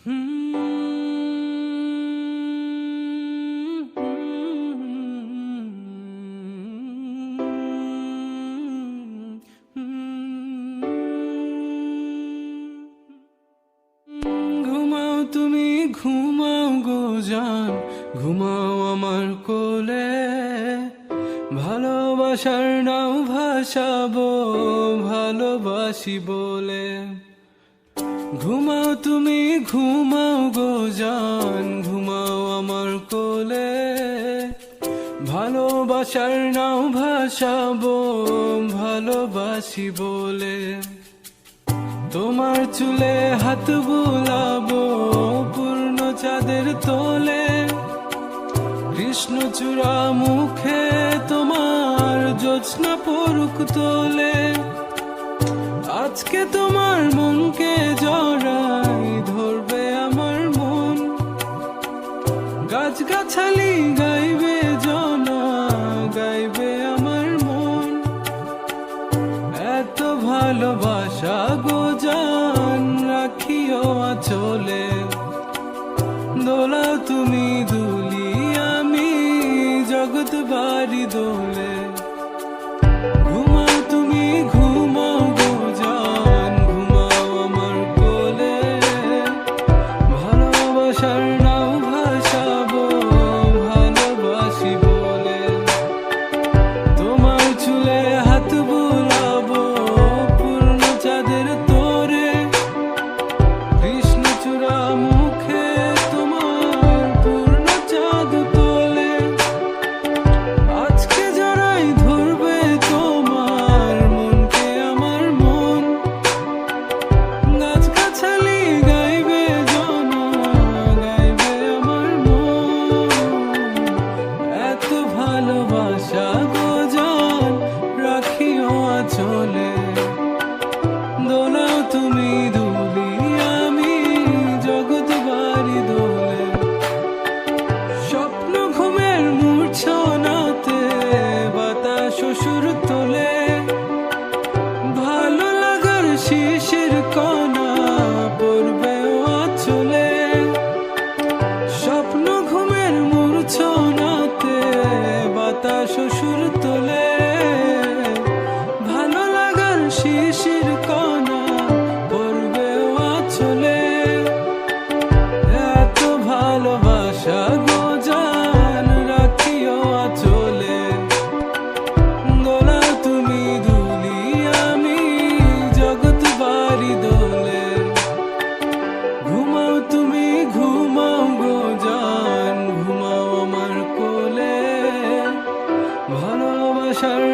ঘুমাও তুমি ঘুমাও গো জান, ঘুমাও আমার কোলে, ভালোবাসার নাও ভাসাবো ভালোবাসি বলে। ঘুমাও তুমি ঘুমাও গো জান, ঘুমাও আমার কোলে, ভালোবাসার নাও ভাসাবো ভালোবাসি বলে। তোমার চুলে হাত বুলাবো পূর্ণ চাঁদের তোলে, কৃষ্ণচূড়া মুখে তোমার জ্যোৎস্না পড়ুক তোলে। আজকে তোমার মনকে জড়াই ধরবে আমার মন, গাছগাছালি গাইবে জনা গাইবে আমার মন। এত ভালোবাসা গো জান রাখিও আঁচলে, দোলাও তুমি দুলি আমি জগৎ বাড়ি দোলে। ঘুমাও তুমি ঘুমাও গো জান, ঘুমাও আমার কোলে, ভালোবাসার নাও ভাসাবো ভালোবাসি বলে। তোমার চুলে হাত বুলাবো পূর্ণ চাঁদের তোরে, কৃষ্ণচূড়া মুখে তোমার পূর্ণ চাঁদ তোলে। আজকে জড়াই ধরবে তোমার মনকে আমার মন, গাছগাছালি গাইবে জনা গাইবে আমার মন। এত ভালোবাসা গো জান রাখিও আঁচলে, দোলাও তুমি দুলি আমি জগৎ বাড়ি দোলে। স্বপ্ন ঘুমের মূর্ছনাতে বাতাস সুর তোলে, ভালো লাগার শিশির কণা পড়বে আঁচলে। স্বপ্ন ঘুমের মূর্ছনাতে বাতাস সুর তোলে, ভালো লাগার শিশির কণা পড়বে আঁচলে। এত ভালোবাসা গো জান রাখিও আঁচলে, দোলাও তুমি দুলি আমি জগৎ বাড়ি দোলে। ঘুমাও তুমি ঘুমাও গো জান, ঘুমাও আমার কোলে, ভালোবাসার